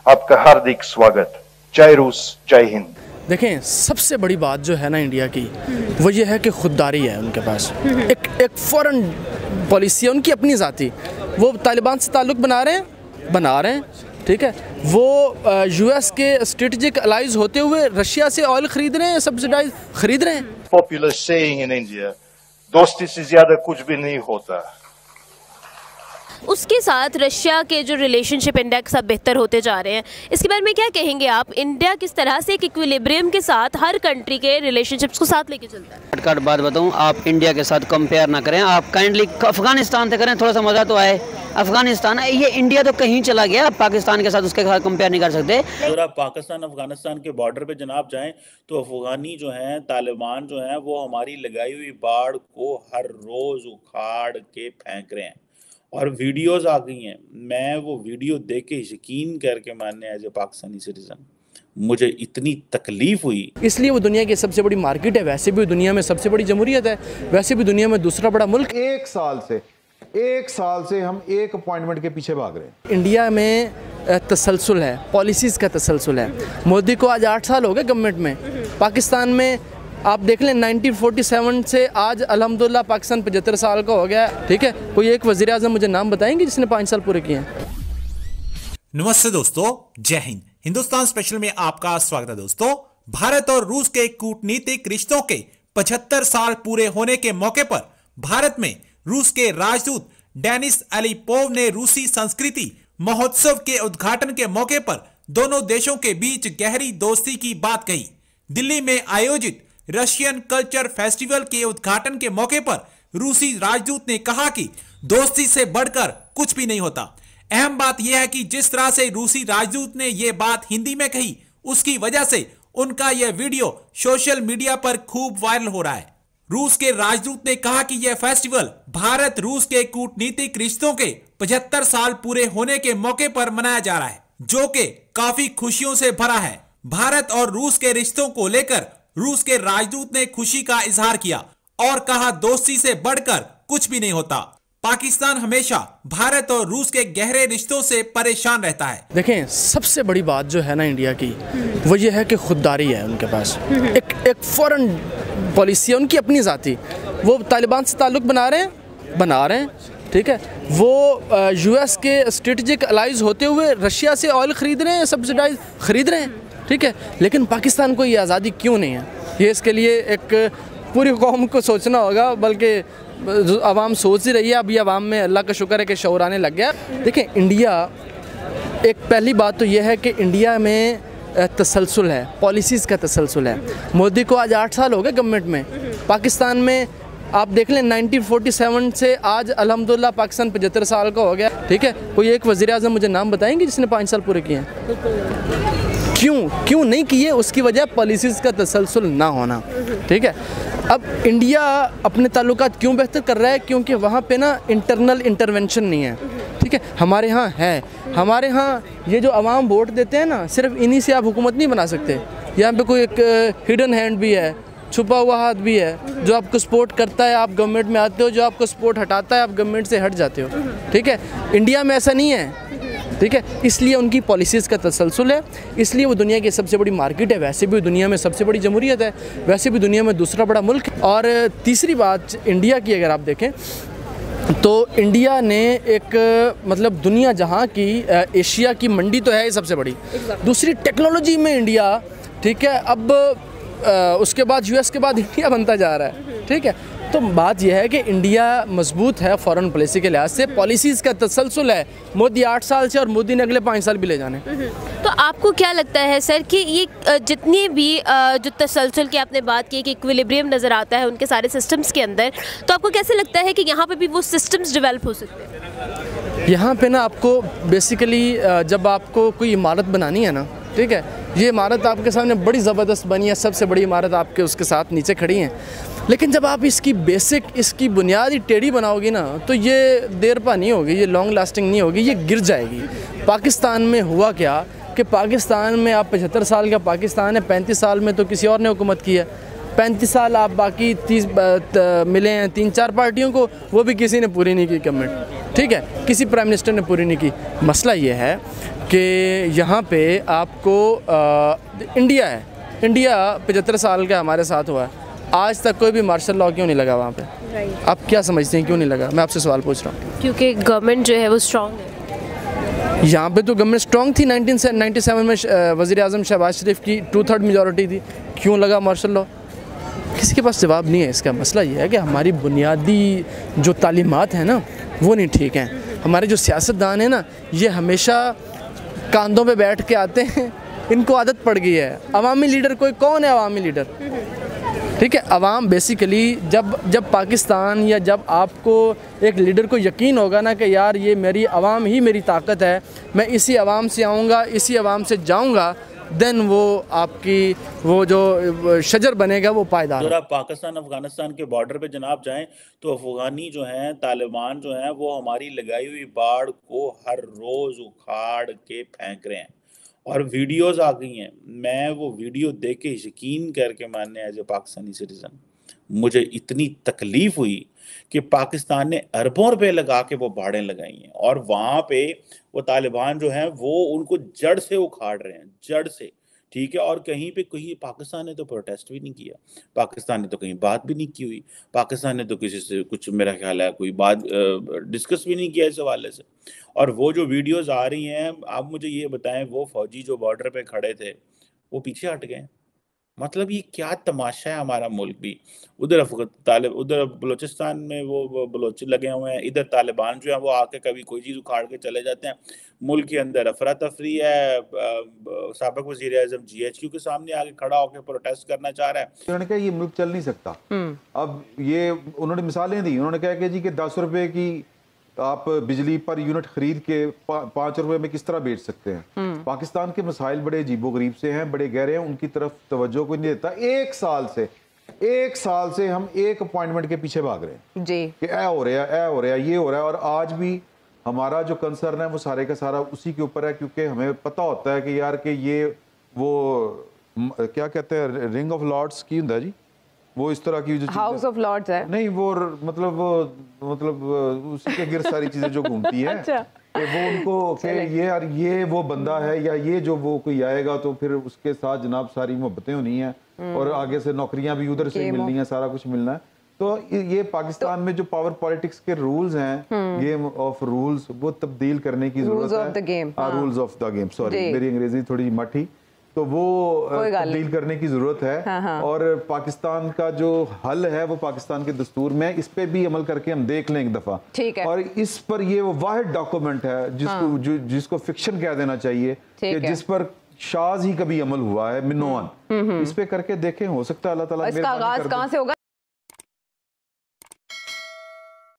आपका हार्दिक स्वागत। जय रूस, जय हिंद। देखें, सबसे बड़ी बात जो है ना इंडिया की, वो ये है कि खुददारी है उनके पास। एक फॉरेन पॉलिसी है उनकी अपनी ज़ाती। वो तालिबान से ताल्लुक़ बना रहे हैं, ठीक है। वो यूएस के स्ट्रेटेजिक अलाइज होते हुए रशिया से ऑयल खरीद रहे हैं, सब्सिडाइज खरीद रहे हैं। पॉपुलर सेइंग इन इंडिया, दोस्ती से ज्यादा कुछ भी नहीं होता। उसके साथ रशिया के जो रिलेशनशिप इंडेक्स अब बेहतर होते जा रहे हैं, इसके बारे में क्या कहेंगे आप? इंडिया किस तरह से एक इक्विलिब्रियम के साथ हर कंट्री के रिलेशनशिप्स को साथ लेके चलता है? कट बात बताऊं, आप इंडिया के साथ कंपेयर ना करें। आप काइंडली अफगानिस्तान से करें, थोड़ा सा मज़ा तो आए। अफगानिस्तान है, ये इंडिया तो कहीं चला गया, आप पाकिस्तान के साथ उसके साथ कंपेयर नहीं कर सकते। अगर आप पाकिस्तान अफगानिस्तान के बॉर्डर पे जनाब जाएं तो अफगानी जो हैं, तालिबान जो हैं, वो हमारी लगाई हुई बाड़ को हर रोज़ उखाड़ के फेंक रहे हैं और वीडियोस आ गई हैं। मैं वो वीडियो देख के यकीन करके मानने एज ए पाकिस्तानी सिटीजन मुझे इतनी तकलीफ हुई। इसलिए वो दुनिया की सबसे बड़ी मार्केट है, वैसे भी दुनिया में सबसे बड़ी जमहूरियत है, वैसे भी दुनिया में दूसरा बड़ा मुल्क। एक साल से हम एक अपॉइंटमेंट के पीछे भाग रहे हैं। इंडिया में तसलसल है, पॉलिसीज़ का तसलसल है। मोदी को आज 8 साल हो गए गवर्नमेंट में। पाकिस्तान में आप देख लें 1947 से आज अल्हम्दुलिल्लाह पाकिस्तान 75 साल का हो गया, ठीक है। कोई एक वज़ीर आज़म मुझे नाम बताएंगे जिसने 5 साल पूरे किए हैं? नमस्ते दोस्तों, जय हिंद। हिंदुस्तान स्पेशल में आपका स्वागत है दोस्तों। भारत और रूस के कूटनीतिक रिश्तों के 75 साल पूरे होने के मौके पर भारत में रूस के राजदूत डेनिस अलीपोव ने रूसी संस्कृति महोत्सव के उद्घाटन के मौके पर दोनों देशों के बीच गहरी दोस्ती की बात कही। दिल्ली में आयोजित रशियन कल्चर फेस्टिवल के उद्घाटन के मौके पर रूसी राजदूत ने कहा कि दोस्ती से बढ़कर कुछ भी नहीं होता। अहम बात यह है कि जिस तरह से रूसी राजदूत ने यह बात हिंदी में कही, उसकी वजह से उनका यह वीडियो सोशल मीडिया पर खूब वायरल हो रहा है। रूस के राजदूत ने कहा कि यह फेस्टिवल भारत रूस के कूटनीतिक रिश्तों के 75 साल पूरे होने के मौके पर मनाया जा रहा है, जो कि काफी खुशियों से भरा है। भारत और रूस के रिश्तों को लेकर रूस के राजदूत ने खुशी का इजहार किया और कहा दोस्ती से बढ़कर कुछ भी नहीं होता। पाकिस्तान हमेशा भारत और रूस के गहरे रिश्तों से परेशान रहता है। देखें, सबसे बड़ी बात जो है ना इंडिया की, वो ये है कि खुददारी है उनके पास। एक फॉरेन पॉलिसी है उनकी अपनी ज़ाती। वो तालिबान से ताल्लुक़ बना रहे हैं, ठीक है। वो यूएस के स्ट्रेटेजिक अलाइज होते हुए रशिया से ऑयल खरीद रहे हैं, सब्सिडाइज खरीद रहे हैं, ठीक है। लेकिन पाकिस्तान को ये आज़ादी क्यों नहीं है, ये इसके लिए एक पूरी कौम को सोचना होगा, बल्कि आवाम सोच ही रही है। अभी आवाम में अल्लाह का शुक्र है कि शऊर आने लग गया। देखें, इंडिया, एक पहली बात तो यह है कि इंडिया में तसलसल है, पॉलिसीज़ का तसलसल है। मोदी को आज 8 साल हो गए गवर्नमेंट में। पाकिस्तान में आप देख लें 1947 से आज अल्हम्दुलिल्लाह पाकिस्तान 75 साल का हो गया, ठीक है। कोई एक वज़ीर आज़म मुझे नाम बताएंगे जिसने 5 साल पूरे किए हैं? क्यों नहीं किए? उसकी वजह पॉलिसीज़ का तसलसल ना होना, ठीक है। अब इंडिया अपने ताल्लुकात क्यों बेहतर कर रहा है? क्योंकि वहाँ पे ना इंटरनल इंटरवेंशन नहीं है, ठीक है। हमारे यहाँ है, हमारे यहाँ ये जो अवाम वोट देते हैं ना, सिर्फ इन्हीं से आप हुकूमत नहीं बना सकते। यहाँ पे कोई एक हिडन हैंड भी है, छुपा हुआ हाथ भी है, जो आपको सपोर्ट करता है, आप गवर्नमेंट में आते हो, जो आपको सपोर्ट हटाता है, आप गवर्नमेंट से हट जाते हो, ठीक है। इंडिया में ऐसा नहीं है, ठीक है। इसलिए उनकी पॉलिसीज़ का तसलसल है, इसलिए वो दुनिया की सबसे बड़ी मार्केट है, वैसे भी दुनिया में सबसे बड़ी जमहूरियत है, वैसे भी दुनिया में दूसरा बड़ा मुल्क है। और तीसरी बात इंडिया की अगर आप देखें तो इंडिया ने एक मतलब दुनिया जहाँ की एशिया की मंडी तो है ही सबसे बड़ी। दूसरी टेक्नोलॉजी में इंडिया, ठीक है। अब उसके बाद यूएस के बाद इंडिया बनता जा रहा है, ठीक है। तो बात यह है कि इंडिया मजबूत है फॉरेन पॉलिसी के लिहाज से, पॉलिसीज़ का तसलसल है। मोदी 8 साल से और मोदी ने अगले 5 साल भी ले जाने। तो आपको क्या लगता है सर कि ये जितनी भी जो तसलसल की आपने बात की कि इक्विलिब्रियम नज़र आता है उनके सारे सिस्टम्स के अंदर, तो आपको कैसे लगता है कि यहाँ पे भी वो सिस्टम्स डेवलप हो सकते हैं? यहाँ पे ना आपको बेसिकली जब आपको कोई इमारत बनानी है ना, ठीक है, ये इमारत आपके सामने बड़ी ज़बरदस्त बनी है, सबसे बड़ी इमारत आपके उसके साथ नीचे खड़ी हैं, लेकिन जब आप इसकी बुनियादी टेढ़ी बनाओगी ना, तो ये देर पा नहीं होगी, ये लॉन्ग लास्टिंग नहीं होगी, ये गिर जाएगी। पाकिस्तान में हुआ क्या कि पाकिस्तान में आप 75 साल का पाकिस्तान है, 35 साल में तो किसी और ने हुकूमत की है, 35 साल आप बाकी 30 मिले हैं 3-4 पार्टियों को, वो भी किसी ने पूरी नहीं की गवर्नमेंट, ठीक है, किसी प्राइम मिनिस्टर ने पूरी नहीं की। मसला ये है कि यहाँ पे आपको इंडिया है, इंडिया 75 साल का हमारे साथ हुआ है, आज तक कोई भी मार्शल लॉ क्यों नहीं लगा वहाँ पे? आप क्या समझते हैं क्यों नहीं लगा? मैं आपसे सवाल पूछ रहा हूँ। क्योंकि गवर्नमेंट जो है वो स्ट्रॉन्ग है। यहाँ पे तो गवर्नमेंट स्ट्रॉन्ग थी। 1997 में वज़ीर आज़म शहबाज शरीफ की 2/3 मेजॉरिटी थी, क्यों लगा मार्शल लॉ? किसी के पास जवाब नहीं है इसका। मसला ये है कि हमारी बुनियादी जो तालीमात हैं ना वो नहीं ठीक हैं। हमारे जो सियासतदान हैं ना ये हमेशा कांधों पे बैठ के आते हैं, इनको आदत पड़ गई है। अवामी लीडर कोई कौन है? अवामी लीडर, ठीक है, अवाम बेसिकली जब पाकिस्तान या जब आपको एक लीडर को यकीन होगा ना कि यार ये मेरी अवाम ही मेरी ताकत है, मैं इसी अवाम से आऊँगा, इसी अवाम से जाऊँगा, देन वो आपकी वो जो शजर बनेगा वो पायदार। अगर आप पाकिस्तान अफगानिस्तान के बॉर्डर पे जनाब जाएं तो अफगानी जो हैं तालिबान जो हैं वो हमारी लगाई हुई बाड़ को हर रोज़ उखाड़ के फेंक रहे हैं और वीडियोस आ गई हैं। मैं वो वीडियो देख के यकीन करके मानने एज ए पाकिस्तानी सिटीज़न मुझे इतनी तकलीफ़ हुई कि पाकिस्तान ने अरबों रुपए लगा के वो बाड़ें लगाई हैं और वहाँ पे वो तालिबान जो हैं वो उनको जड़ से उखाड़ रहे हैं, जड़ से, ठीक है। और कहीं पे कहीं पाकिस्तान ने तो प्रोटेस्ट भी नहीं किया, पाकिस्तान ने तो कहीं बात भी नहीं की हुई, पाकिस्तान ने तो किसी से कुछ मेरा ख्याल है कोई बात डिस्कस भी नहीं किया इस हवाले से। और वो जो वीडियोस आ रही हैं, आप मुझे ये बताएं, वो फौजी जो बॉर्डर पे खड़े थे वो पीछे हट गए। मतलब ये क्या तमाशा है। हमारा मुल्क भी उधर उधर बलूचिस्तान में वो बलोच लगे हुए हैं, इधर तालिबान जो है वो आके कभी कोई चीज़ उखाड़ के चले जाते हैं। मुल्क के अंदर अफरा तफरी है। साबिक वज़ीर आज़म GHQ के सामने आके खड़ा होकर प्रोटेस्ट करना चाह रहा है। उन्होंने कहा ये मुल्क चल नहीं सकता। अब ये उन्होंने मिसालें दी, उन्होंने कहा कि जी कि 10 रुपए की आप बिजली पर यूनिट खरीद के 5 रुपए में किस तरह बेच सकते हैं। पाकिस्तान के मसाइल बड़े अजीबो गरीब से हैं, बड़े गहरे हैं, उनकी तरफ तवज्जो कोई नहीं देता। एक साल से हम एक अपॉइंटमेंट के पीछे भाग रहे हैं जी कि ए हो रहा है, ए हो रहा है, ये हो रहा है। और आज भी हमारा जो कंसर्न है वो सारे का सारा उसी के ऊपर है, क्योंकि हमें पता होता है कि यार कि ये वो क्या कहते हैं, रिंग ऑफ लॉर्ड्स की होता है जी, वो इस तरह की जो हाउस ऑफ लॉर्ड्स है नहीं, वो मतलब उसी के गिर्द सारी चीजें जो घूमती हैं। अच्छा। वो उनको कि यार ये वो बंदा है या ये जो वो कोई आएगा तो फिर उसके साथ जनाब सारी मोहब्बतें होनी है और आगे से नौकरियां भी उधर से मिलनी है, सारा कुछ मिलना है। तो ये पाकिस्तान में जो पावर पॉलिटिक्स के रूल्स हैं, गेम ऑफ रूल्स, वो तब्दील करने की जरूरत है। Rules of the game, sorry मेरी अंग्रेजी थोड़ी मठी, तो वो तब्दील करने की जरूरत है। हाँ। और पाकिस्तान का जो हल है वो पाकिस्तान के दस्तूर में, इस पे भी अमल करके हम देख लें एक दफा, ठीक है। और इस पर ये वो वाहिद डॉक्यूमेंट है जिसको जिसको फिक्शन कह देना चाहिए कि जिस पर शाज ही कभी अमल हुआ है, मिनोअन। इस पे करके देखें, हो सकता है अल्लाह ताला। इसका आगाज कहाँ से होगा?